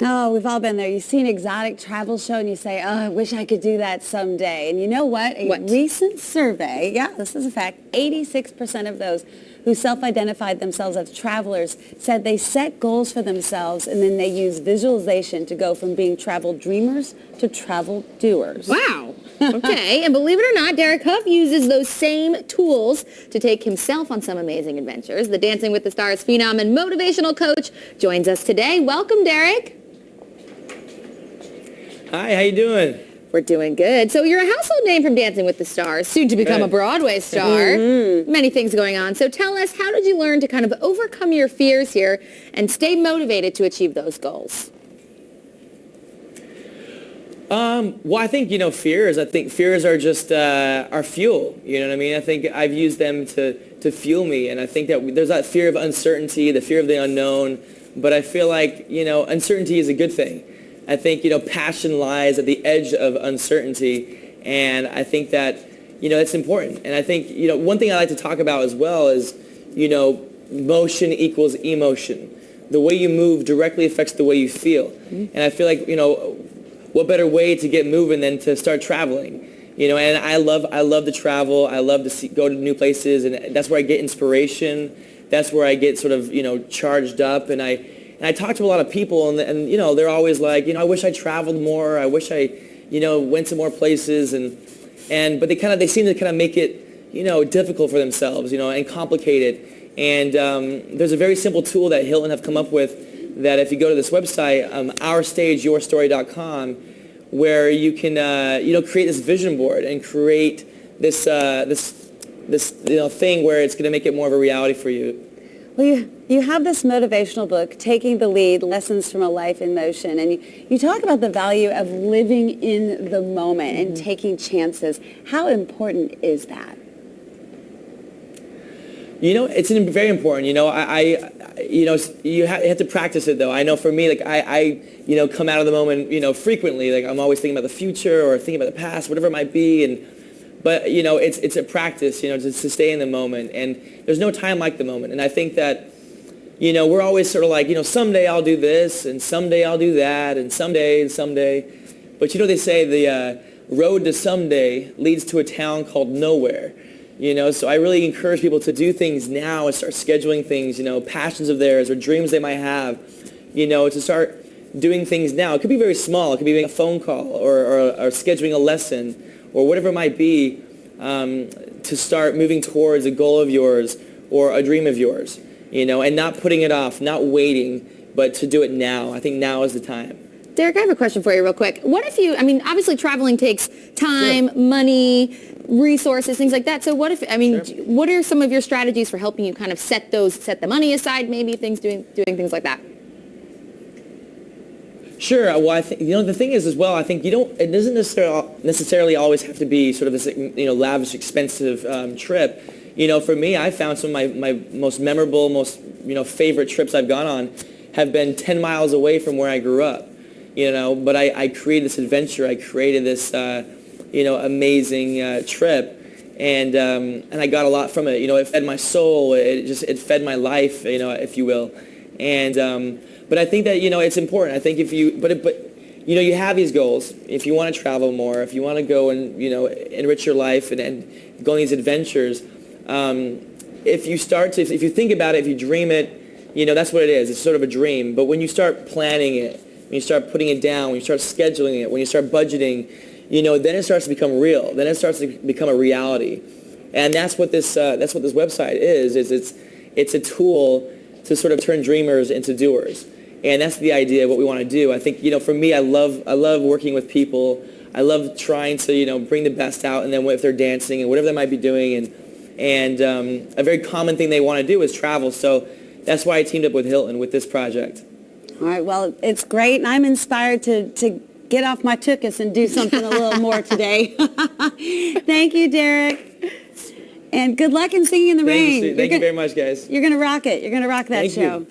Oh, we've all been there. You see an exotic travel show and you say, oh, I wish I could do that someday. And you know what? A recent survey, this is a fact, 86% of those who self-identified themselves as travelers said they set goals for themselves and then they use visualization to go from being travel dreamers to travel doers. Wow. Okay, and believe it or not, Derek Hough uses those same tools to take himself on some amazing adventures. The Dancing with the Stars phenom and motivational coach joins us today. Welcome, Derek. Hi, how you doing? We're doing good. So you're a household name from Dancing with the Stars, soon to become a Broadway star. Many things going on. So tell us, how did you learn to kind of overcome your fears here and stay motivated to achieve those goals? Well, I think, fears are just our fuel. You know what I mean? I think I've used them to fuel me. And I think that there's that fear of uncertainty, the fear of the unknown. But I feel like, uncertainty is a good thing. I think, passion lies at the edge of uncertainty. And I think that, it's important. And I think, one thing I like to talk about as well is, motion equals emotion. The way you move directly affects the way you feel. And I feel like, what better way to get moving than to start traveling? And I love to travel. I love to go to new places, and that's where I get inspiration. That's where I get sort of, charged up. And I talk to a lot of people, and they're always like, I wish I traveled more. I wish I, went to more places, but they seem to kind of make it, difficult for themselves, and complicated. And there's a very simple tool that Hilton have come up with that if you go to this website, ourstageyourstory.com, where you can, create this vision board and create this thing where it's going to make it more of a reality for you. Well, you have this motivational book, Taking the Lead, Lessons from a Life in Motion, and you talk about the value of living in the moment and taking chances. How important is that? It's very important. You have to practice it, though. I know for me, like I come out of the moment, frequently. Like I'm always thinking about the future or thinking about the past, whatever it might be. But it's a practice, to stay in the moment. And there's no time like the moment. And I think that, we're always sort of like, someday I'll do this, and someday I'll do that, and someday. But they say the road to someday leads to a town called nowhere. So I really encourage people to do things now and start scheduling things, passions of theirs or dreams they might have, to start doing things now. It could be very small. It could be making a phone call or scheduling a lesson or whatever it might be, to start moving towards a goal of yours or a dream of yours, and not putting it off, not waiting, but to do it now. I think now is the time. Derek, I have a question for you real quick. What if obviously traveling takes time, money, resources, things like that. So what are some of your strategies for helping you kind of set the money aside, maybe doing things like that? Sure. Well, I think, the thing is as well, I think it doesn't necessarily always have to be sort of this, lavish, expensive trip. For me, I found some of my most memorable, most, favorite trips I've gone on have been 10 miles away from where I grew up. But I created this adventure. I created this, amazing trip, and I got a lot from it. It fed my soul. It fed my life, if you will. And but I think that it's important. I think if you you have these goals. If you want to travel more, if you want to go and enrich your life and go on these adventures, if you think about it, if you dream it, that's what it is. It's sort of a dream. But when you start planning it, when you start putting it down, when you start scheduling it, when you start budgeting, then it starts to become real. Then it starts to become a reality. And that's what this website is it's a tool to sort of turn dreamers into doers. And that's the idea of what we want to do. I think, for me, I love working with people. I love trying to, bring the best out, and then if they're dancing and whatever they might be doing. And a very common thing they want to do is travel. So that's why I teamed up with Hilton with this project. All right, well, it's great, and I'm inspired to get off my tuchus and do something a little more today. Thank you, Derek. And good luck in Singing in the Rain. Thank you very much, guys. You're going to rock it. You're going to rock that show.